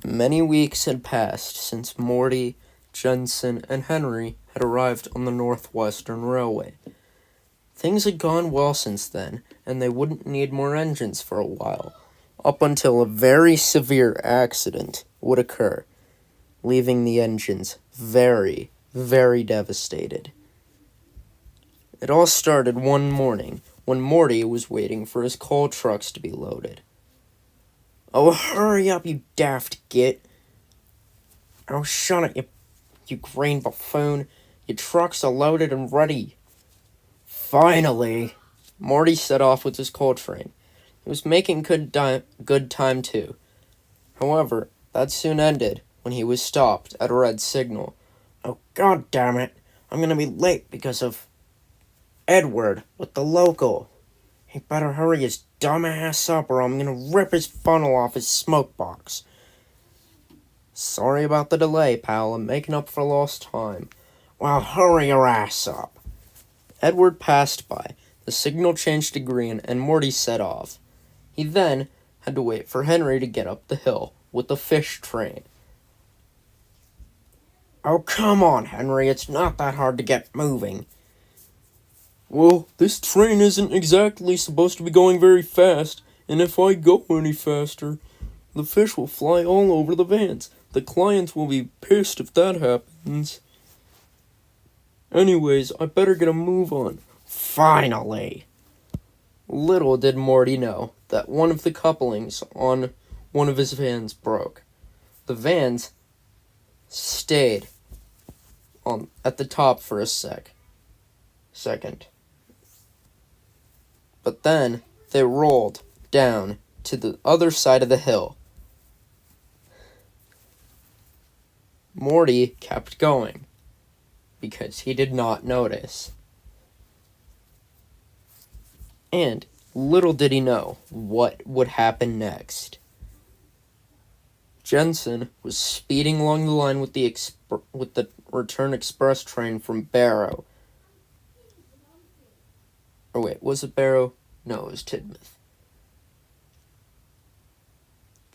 Many weeks had passed since Morty, Jensen, and Henry had arrived on the Northwestern Railway. Things had gone well since then, and they wouldn't need more engines for a while, up until a very severe accident would occur, leaving the engines very, very devastated. It all started one morning when Morty was waiting for his coal trucks to be loaded. "Oh, hurry up, you daft git." "Oh, shut it, you green buffoon. Your trucks are loaded and ready." Finally, Morty set off with his coal train. He was making good time too. However, that soon ended when he was stopped at a red signal. "Oh, god damn it. I'm gonna be late because of Edward with the local. He better hurry his dumb ass up or I'm gonna rip his funnel off his smoke box." "Sorry about the delay, pal. I'm making up for lost time." "Well, hurry your ass up." Edward passed by. The signal changed to green and Morty set off. He then had to wait for Henry to get up the hill with the fish train. "Oh, come on, Henry. It's not that hard to get moving." "Well, this train isn't exactly supposed to be going very fast, and if I go any faster, the fish will fly all over the vans. The clients will be pissed if that happens. Anyways, I better get a move on." Finally! Little did Morty know that one of the couplings on one of his vans broke. The vans stayed at the top for a second. But then they rolled down to the other side of the hill. Morty kept going because he did not notice. And little did he know what would happen next. Jensen was speeding along the line with the return express train from Barrow. Or wait, was it Barrow? No, it was Tidmouth.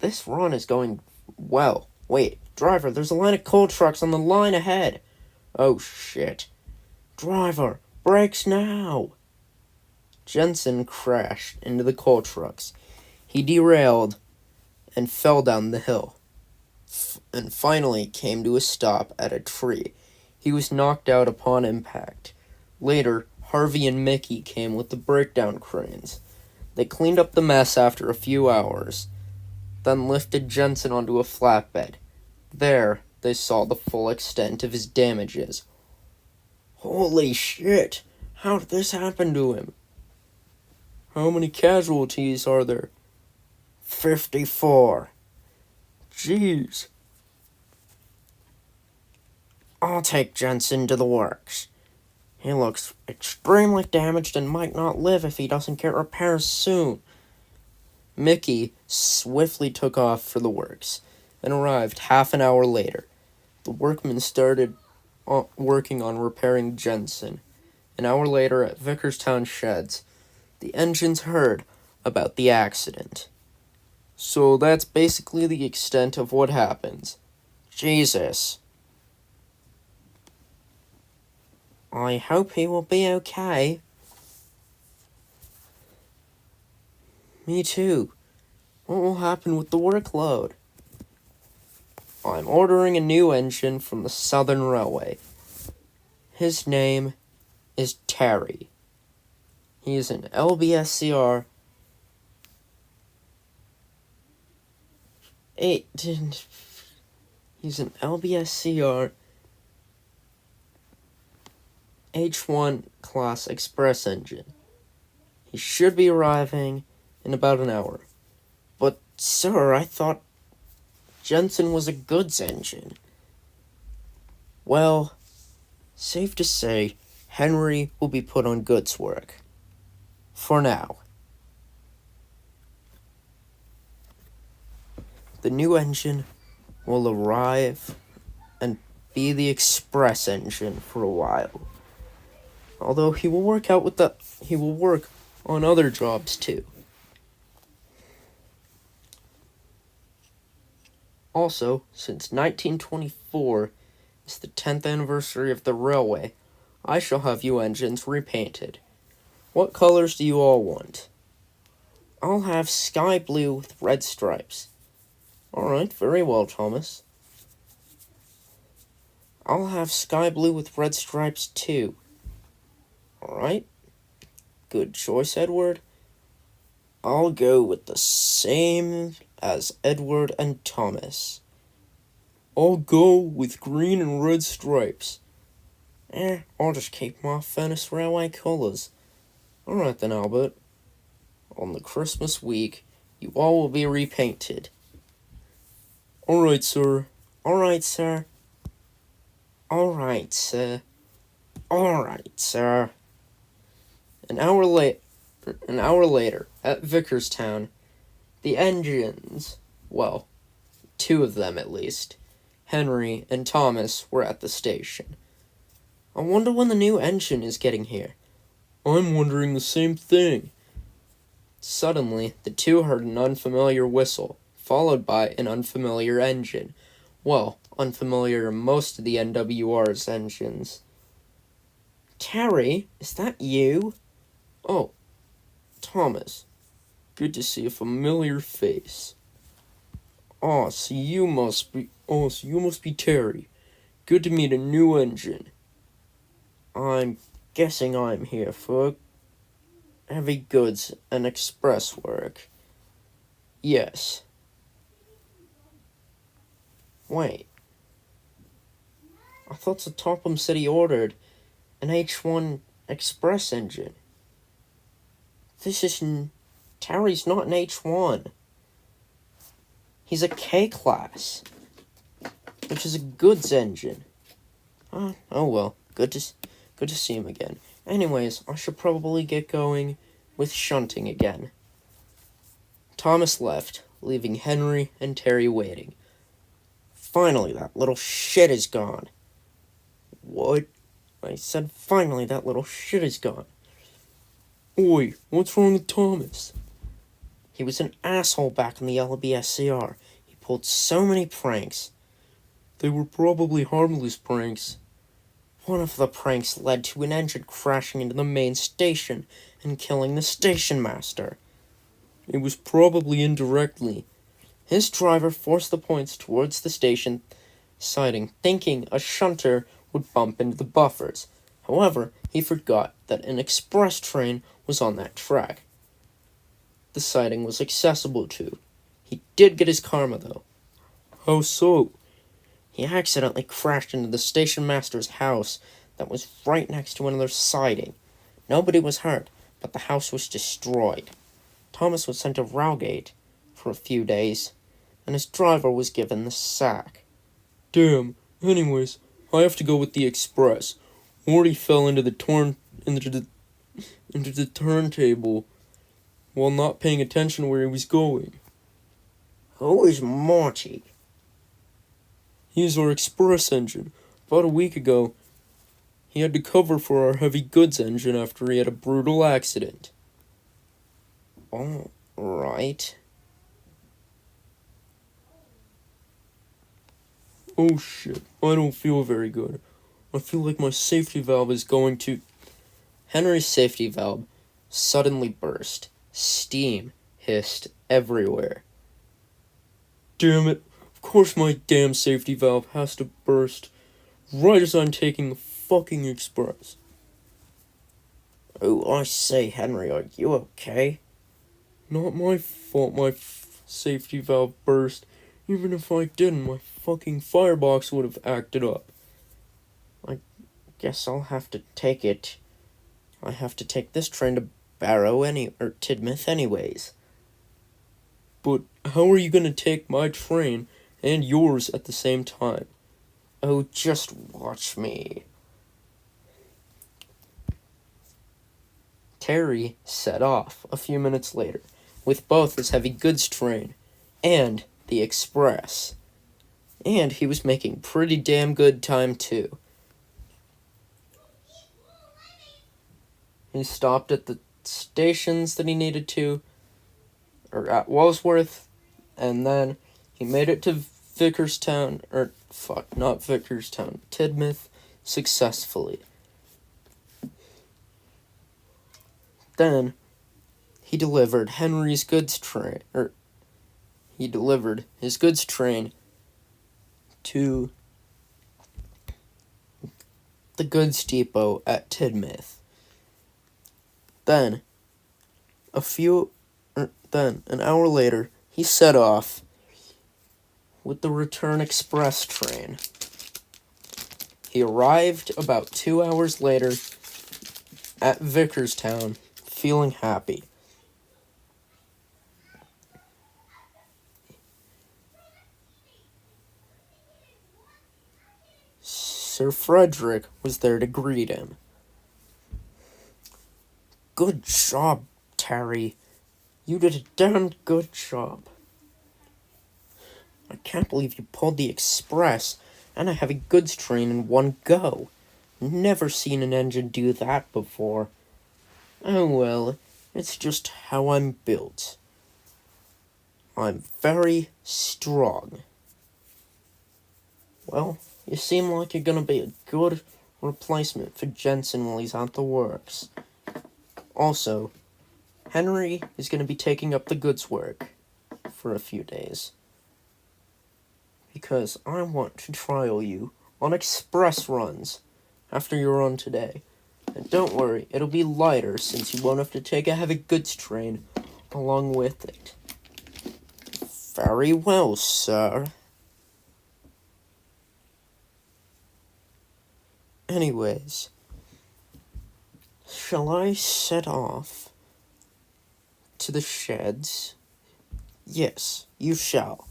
This run is going well. Wait, driver, there's a line of coal trucks on the line ahead. Oh, shit. Driver, brakes now. Jensen crashed into the coal trucks. He derailed and fell down the hill, and finally came to a stop at a tree. He was knocked out upon impact. Later, Harvey and Mickey came with the breakdown cranes. They cleaned up the mess after a few hours, then lifted Jensen onto a flatbed. There, they saw the full extent of his damages. Holy shit! How did this happen to him? "How many casualties are there?" 54. Jeez. "I'll take Jensen to the works. He looks extremely damaged and might not live if he doesn't get repairs soon." Mickey swiftly took off for the works and arrived half an hour later. The workmen started working on repairing Jensen. An hour later at Vickerstown Sheds, the engines heard about the accident. So that's basically the extent of what happens. Jesus. I hope he will be okay. Me too. What will happen with the workload? I'm ordering a new engine from the Southern Railway. His name is Terry. He's an LBSCR. He's an LBSCR H1 class express engine. He should be arriving in about an hour. But, sir, I thought Jensen was a goods engine. Well, safe to say, Henry will be put on goods work. For now. The new engine will arrive and be the express engine for a while. Although he will work on other jobs too. Also, since 1924 is the 10th anniversary of the railway, I shall have you engines repainted. What colors do you all want? I'll have sky blue with red stripes. Alright, very well, Thomas. I'll have sky blue with red stripes too. Alright. Good choice, Edward. I'll go with the same as Edward and Thomas. I'll go with green and red stripes. I'll just keep my Furnace Railway colours. Alright then, Albert. On the Christmas week, you all will be repainted. Alright, sir. Alright, sir. Alright, sir. Alright, sir. An hour later, at Vickerstown, the engines, well, two of them at least, Henry and Thomas, were at the station. I wonder when the new engine is getting here. I'm wondering the same thing. Suddenly, the two heard an unfamiliar whistle, followed by an unfamiliar engine. Well, unfamiliar to most of the NWR's engines. Terry, is that you? Oh, Thomas. Good to see a familiar face. So you must be Terry. Good to meet a new engine. I'm guessing I'm here for heavy goods and express work. Yes. Wait. I thought Sir Topham said he ordered an H1 express engine. Terry's not an H1. He's a K-class, which is a goods engine. Oh well, good to see him again. Anyways, I should probably get going with shunting again. Thomas left, leaving Henry and Terry waiting. Finally, that little shit is gone. What? I said finally that little shit is gone. Oi, what's wrong with Thomas? He was an asshole back in the LBSCR. He pulled so many pranks. They were probably harmless pranks. One of the pranks led to an engine crashing into the main station and killing the station master. It was probably indirectly. His driver forced the points towards the station siding, thinking a shunter would bump into the buffers. However, he forgot that an express train was on that track. The siding was accessible to. He did get his karma, though. How so? He accidentally crashed into the station master's house that was right next to another siding. Nobody was hurt, but the house was destroyed. Thomas was sent to Rowgate for a few days, and his driver was given the sack. Damn. Anyways, I have to go with the express. Morty fell into the turntable while not paying attention where he was going. Who is Morty? He's our express engine. About a week ago, he had to cover for our heavy goods engine after he had a brutal accident. Oh, right. Oh shit, I don't feel very good. I feel like my safety valve is going to... Henry's safety valve suddenly burst. Steam hissed everywhere. Damn it. Of course my damn safety valve has to burst right as I'm taking the fucking express. Oh, I say, Henry, are you okay? Not my fault my safety valve burst. Even if I didn't, my fucking firebox would have acted up. I guess I'll have to take it. I have to take this train to Barrow or Tidmouth anyways. But how are you gonna take my train and yours at the same time? Oh, just watch me. Terry set off a few minutes later with both his heavy goods train and the express. And he was making pretty damn good time too. He stopped at the stations that he needed to, or at Walsworth, and then he made it to not Vickerstown, Tidmouth successfully. Then, he delivered his goods train to the goods depot at Tidmouth. Then, an hour later, he set off with the return express train. He arrived about 2 hours later at Vickerstown, feeling happy. Sir Frederick was there to greet him. "Good job, Terry. You did a damn good job. I can't believe you pulled the express and a heavy goods train in one go. Never seen an engine do that before. Oh well, it's just how I'm built. I'm very strong." "Well, you seem like you're gonna be a good replacement for Jensen while he's at the works. Also, Henry is gonna be taking up the goods work for a few days, because I want to trial you on express runs after your run today. And don't worry, it'll be lighter since you won't have to take a heavy goods train along with it." "Very well, sir." Anyways, shall I set off to the sheds? Yes, you shall.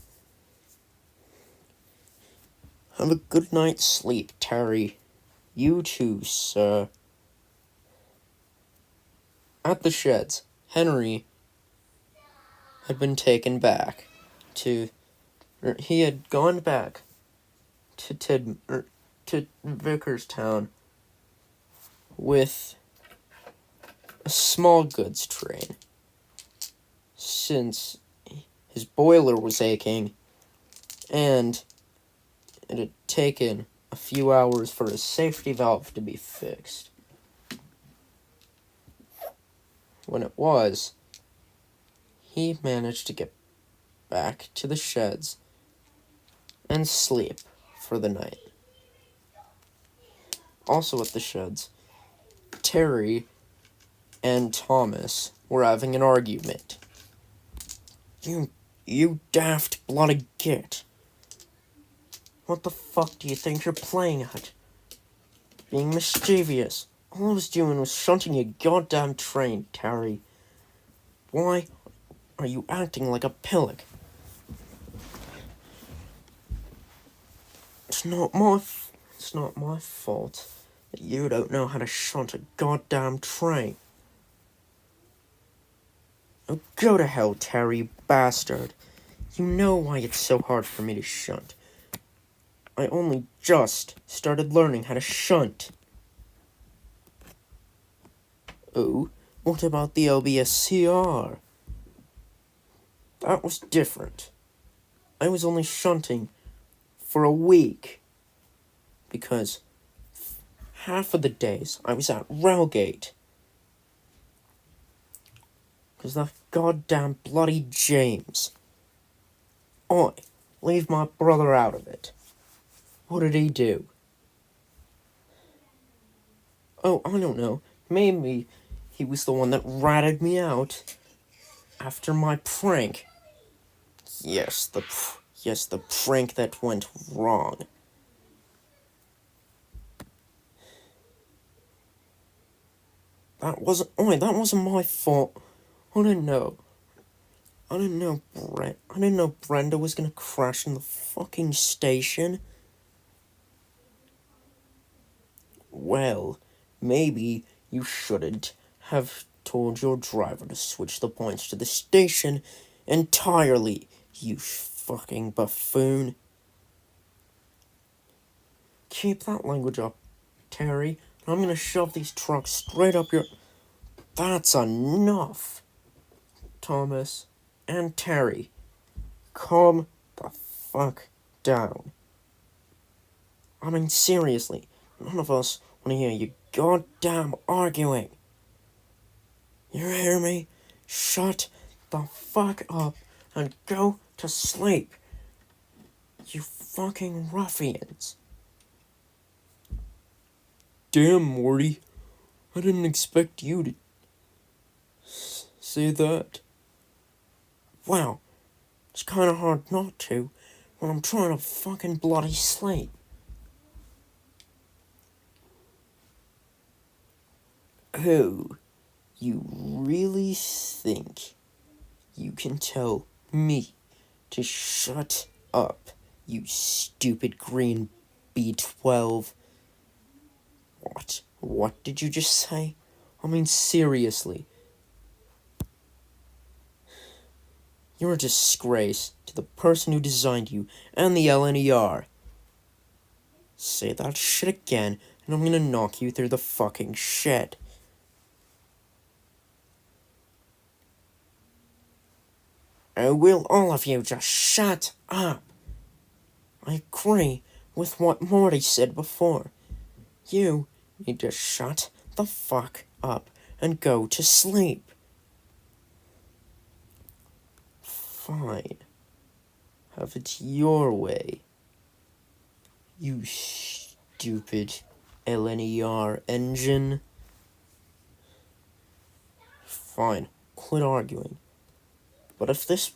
Have a good night's sleep, Terry. You too, sir. At the sheds, Henry had been taken back he had gone back to Vickerstown with a small goods train, since his boiler was aching and it had taken a few hours for his safety valve to be fixed. When it was, he managed to get back to the sheds and sleep for the night. Also at the sheds, Terry and Thomas were having an argument. You daft bloody git. What the fuck do you think you're playing at? Being mischievous. All I was doing was shunting your goddamn train, Terry. Why are you acting like a pillock? It's not my fault that you don't know how to shunt a goddamn train. Oh, go to hell, Terry, you bastard. You know why it's so hard for me to shunt. I only just started learning how to shunt. Oh, what about the LBSCR? That was different. I was only shunting for a week, because half of the days I was at Railgate. Because that goddamn bloody James. Leave my brother out of it. What did he do? Oh, I don't know. Maybe he was the one that ratted me out after my prank. Yes, the prank that went wrong. That wasn't my fault. I didn't know Brenda was gonna crash in the fucking station. Well, maybe you shouldn't have told your driver to switch the points to the station entirely, you fucking buffoon. Keep that language up, Terry. I'm gonna shove these trucks straight up your... That's enough. Thomas and Terry, calm the fuck down. I mean, seriously, none of us want to hear you goddamn arguing. You hear me? Shut the fuck up and go to sleep. You fucking ruffians. Damn, Morty. I didn't expect you to say that. Wow, it's kinda hard not to when I'm trying to fucking bloody sleep. Oh, you really think you can tell me to shut up, you stupid green B12? What did you just say? I mean, seriously. You're a disgrace to the person who designed you and the LNER. Say that shit again, and I'm gonna knock you through the fucking shed. Oh, will all of you just shut up? I agree with what Morty said before. You need to shut the fuck up and go to sleep. Fine. Have it your way. You stupid LNER engine. Fine, quit arguing. But if this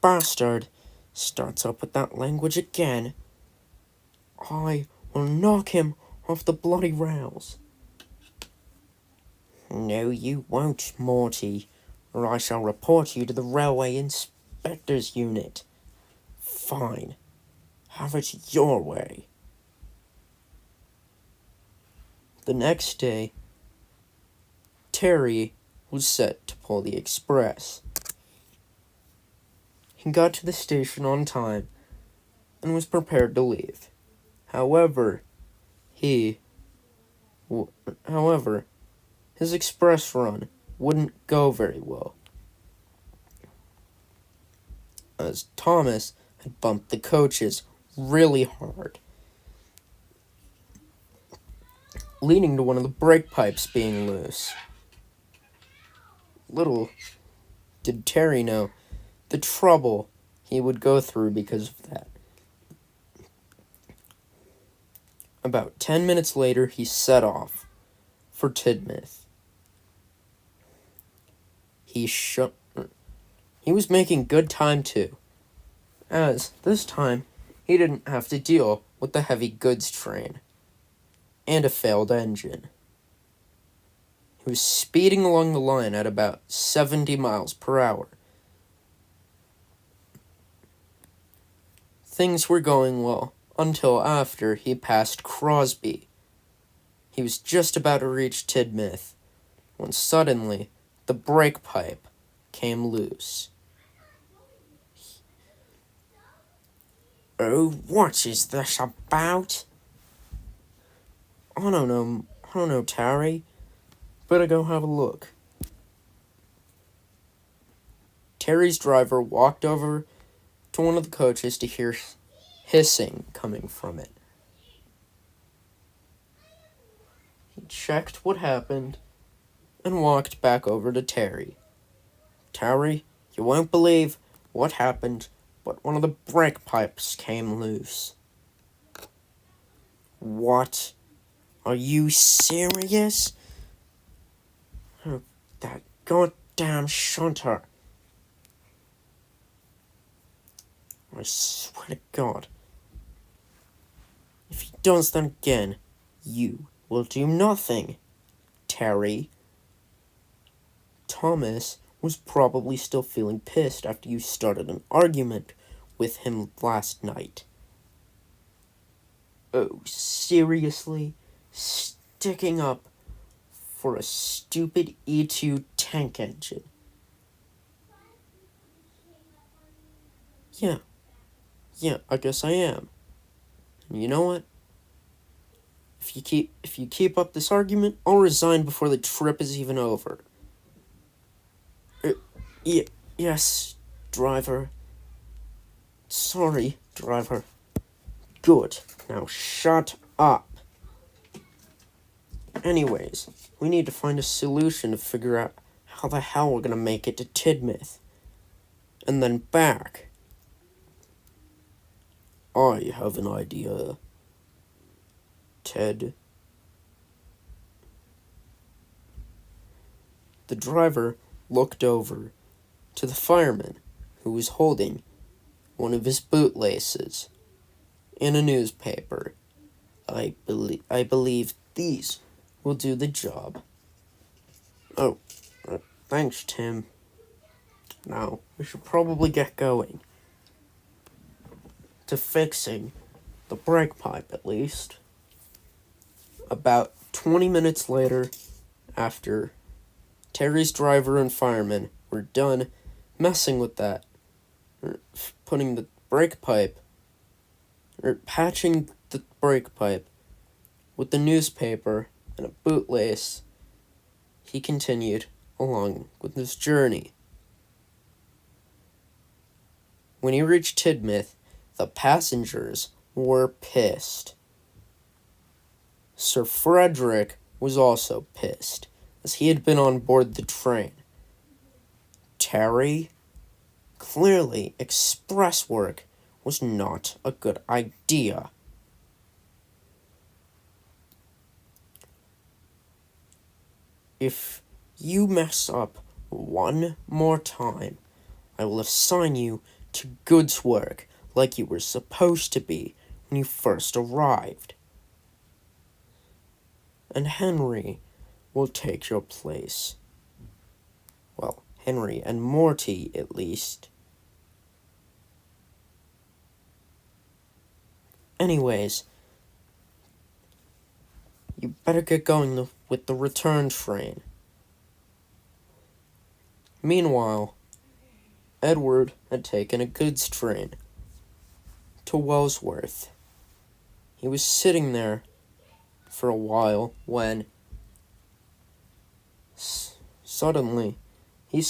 bastard starts up with that language again, I will knock him off the bloody rails. No, you won't, Morty, or I shall report you to the Railway Inspector's Unit. Fine. Have it your way. The next day, Terry was set to pull the express. He got to the station on time and was prepared to leave. However, his express run wouldn't go very well, as Thomas had bumped the coaches really hard, leading to one of the brake pipes being loose. Little did Terry know the trouble he would go through because of that. About 10 minutes later, he set off for Tidmouth. He was making good time too, as this time he didn't have to deal with the heavy goods train and a failed engine. He was speeding along the line at about 70 miles per hour. Things were going well until after he passed Crosby. He was just about to reach Tidmouth when suddenly the brake pipe came loose. Oh, what is this about? I don't know, Terry. Better go have a look. Terry's driver walked over to one of the coaches to hear hissing coming from it. He checked what happened and walked back over to Terry. Terry, you won't believe what happened, but one of the brake pipes came loose. What? Are you serious? Oh, that goddamn shunter. I swear to God. If he does that again, you will do nothing, Terry. Thomas was probably still feeling pissed after you started an argument with him last night. Oh, seriously? Sticking up for a stupid E2 tank engine? Yeah, I guess I am. And you know what? If you keep up this argument, I'll resign before the trip is even over. Yes, driver. Sorry, driver. Good. Now shut up. Anyways, we need to find a solution to figure out how the hell we're gonna make it to Tidmouth. And then back. I have an idea, Ted. The driver looked over to the fireman, who was holding one of his bootlaces in a newspaper. I believe these will do the job. Oh, thanks, Tim. Now, we should probably get going. To fixing the brake pipe, at least. About 20 minutes later, after Terry's driver and fireman were done messing with that, or putting the brake pipe, or patching the brake pipe with the newspaper and a bootlace, he continued along with his journey. When he reached Tidmouth, the passengers were pissed. Sir Frederick was also pissed, as he had been on board the train. Terry? Clearly, express work was not a good idea. If you mess up one more time, I will assign you to goods work like you were supposed to be when you first arrived. And Henry will take your place. Well, Henry and Morty, at least. Anyways, you better get going with the return train. Meanwhile, Edward had taken a goods train to Wellsworth. He was sitting there for a while when suddenly he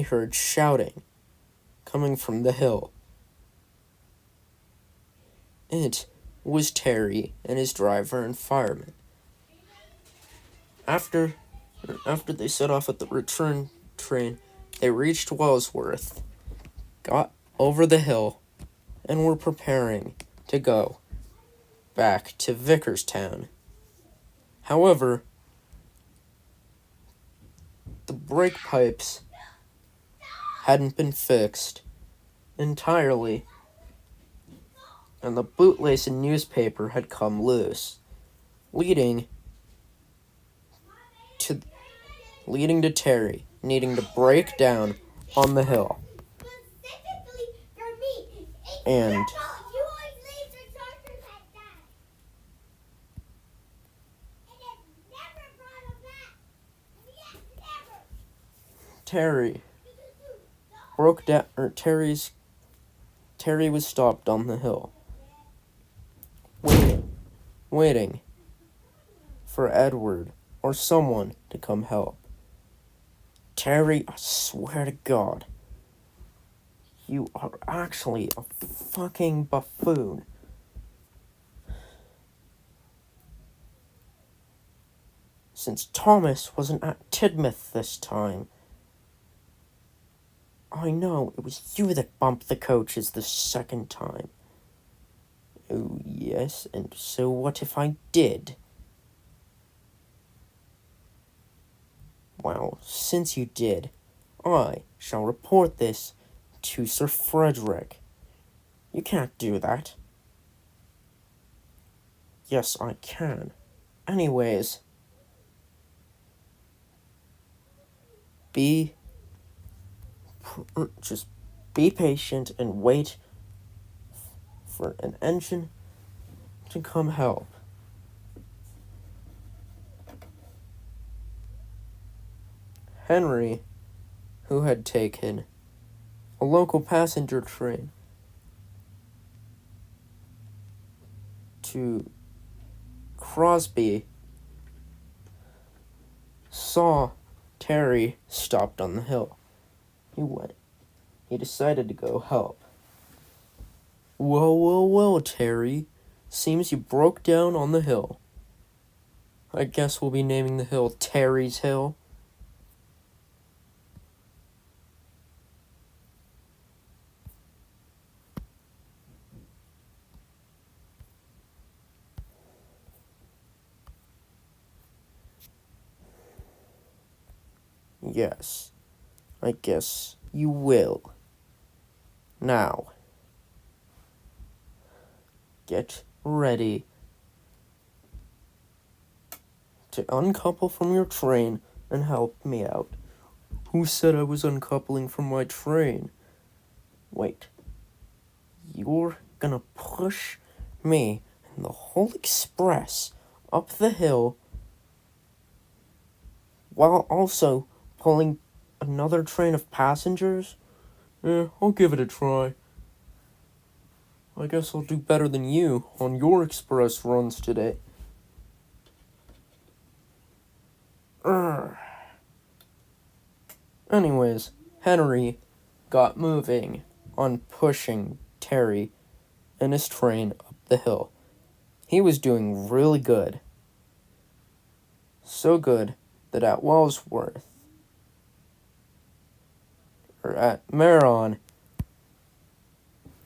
heard shouting coming from the hill. It was Terry and his driver and fireman. After they set off at the return train, they reached Wellsworth, got over the hill, and were preparing to go back to Vickerstown. However, the brake pipes hadn't been fixed entirely, and the bootlace and newspaper had come loose, leading to Terry needing to break down on the hill. And Terry broke down, Terry was stopped on the hill, waiting for Edward or someone to come help. Terry, I swear to God, you are actually a fucking buffoon. Since Thomas wasn't at Tidmouth this time, I know it was you that bumped the coaches the second time. Oh, yes, and so what if I did? Well, since you did, I shall report this to Sir Frederick. You can't do that. Yes, I can. Anyways, just be patient and wait for an engine to come help. Henry, who had taken a local passenger train to Crosby, saw Terry stopped on the hill. he decided to go help. Well, Terry. Seems you broke down on the hill. I guess we'll be naming the hill Terry's Hill. Yes, I guess you will. Now, get ready to uncouple from your train and help me out. Who said I was uncoupling from my train? Wait. You're gonna push me and the whole express up the hill while also pulling another train of passengers? I'll give it a try. I guess I'll do better than you on your express runs today. Anyways, Henry got moving on pushing Terry and his train up the hill. He was doing really good. So good that at Wellsworth, or at Maron,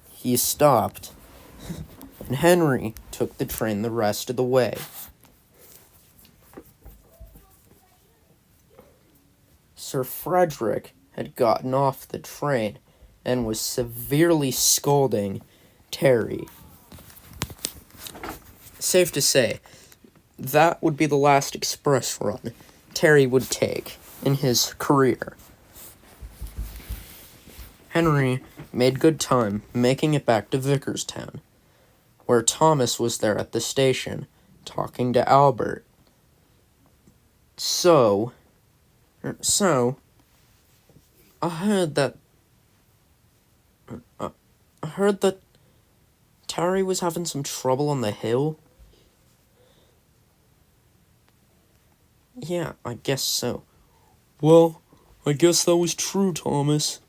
he stopped, and Henry took the train the rest of the way. Sir Frederick had gotten off the train and was severely scolding Terry. Safe to say, that would be the last express run Terry would take in his career. Henry made good time making it back to Vickerstown, where Thomas was there at the station, talking to Albert. So, I heard that Terry was having some trouble on the hill. Yeah, I guess so. Well, I guess that was true, Thomas.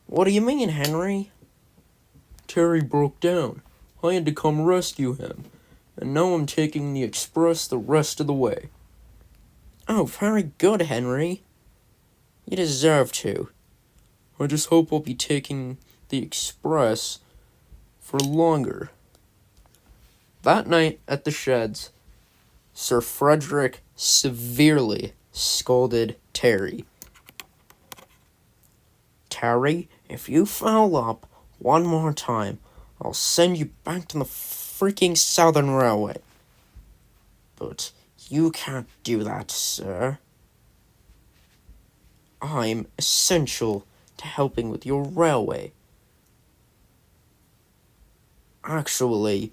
What do you mean, Henry? Terry broke down. I had to come rescue him, and now I'm taking the express the rest of the way. Oh, very good, Henry. You deserve to. I just hope I'll be taking the express for longer. That night at the sheds, Sir Frederick severely scolded Terry. Terry, if you foul up one more time, I'll send you back to the freaking Southern Railway. But you can't do that, sir. I'm essential to helping with your railway. Actually,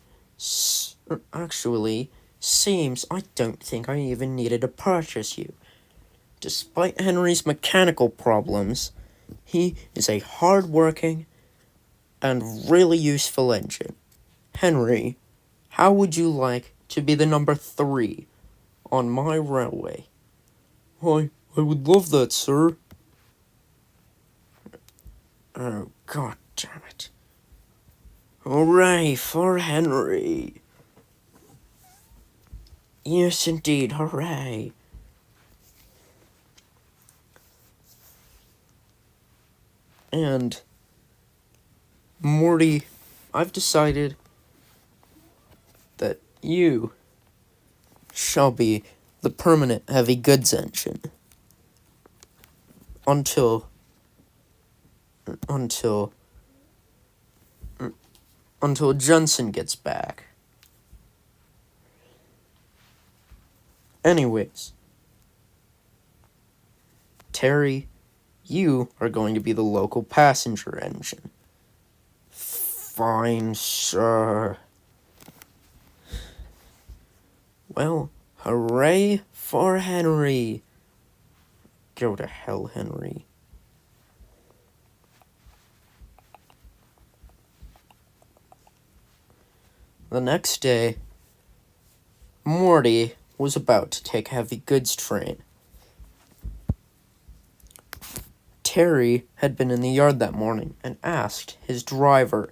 seems I don't think I even needed to purchase you. Despite Henry's mechanical problems, he is a hard-working and really useful engine. Henry, how would you like to be the number 3 on my railway? I would love that, sir. Oh, god damn it. Hooray for Henry. Yes, indeed, hooray. And, Morty, I've decided that you shall be the permanent heavy goods engine until Johnson gets back. Anyways, Terry, you are going to be the local passenger engine. Fine, sir. Well, hooray for Henry. Go to hell, Henry. The next day, Morty was about to take a heavy goods train. Terry had been in the yard that morning and asked his driver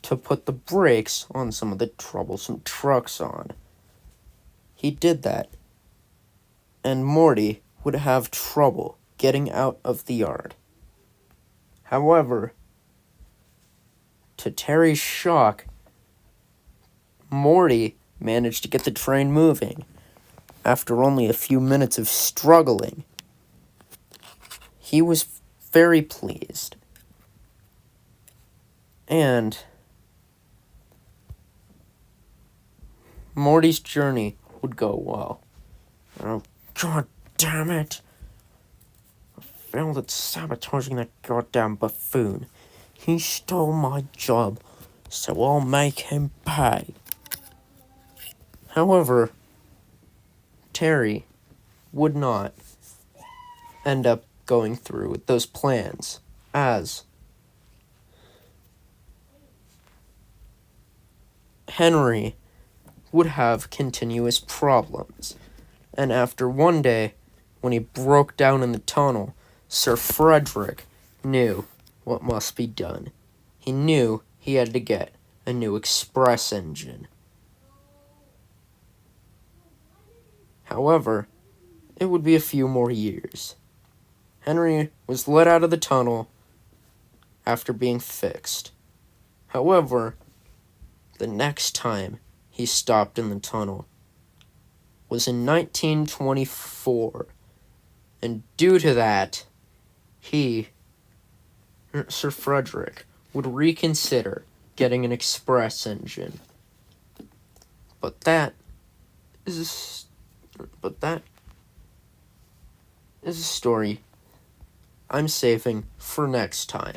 to put the brakes on some of the troublesome trucks on. He did that, and Morty would have trouble getting out of the yard. However, to Terry's shock, Morty managed to get the train moving after only a few minutes of struggling. He was very pleased. And Morty's journey would go well. Oh, God damn it. I failed at sabotaging that goddamn buffoon. He stole my job, so I'll make him pay. However, Terry would not end up going through with those plans, as Henry would have continuous problems. And after one day, when he broke down in the tunnel, Sir Frederick knew what must be done. He knew he had to get a new express engine. However, it would be a few more years. Henry was let out of the tunnel after being fixed. However, the next time he stopped in the tunnel was in 1924, and due to that, Sir Frederick, would reconsider getting an express engine. But that is a story I'm saving for next time.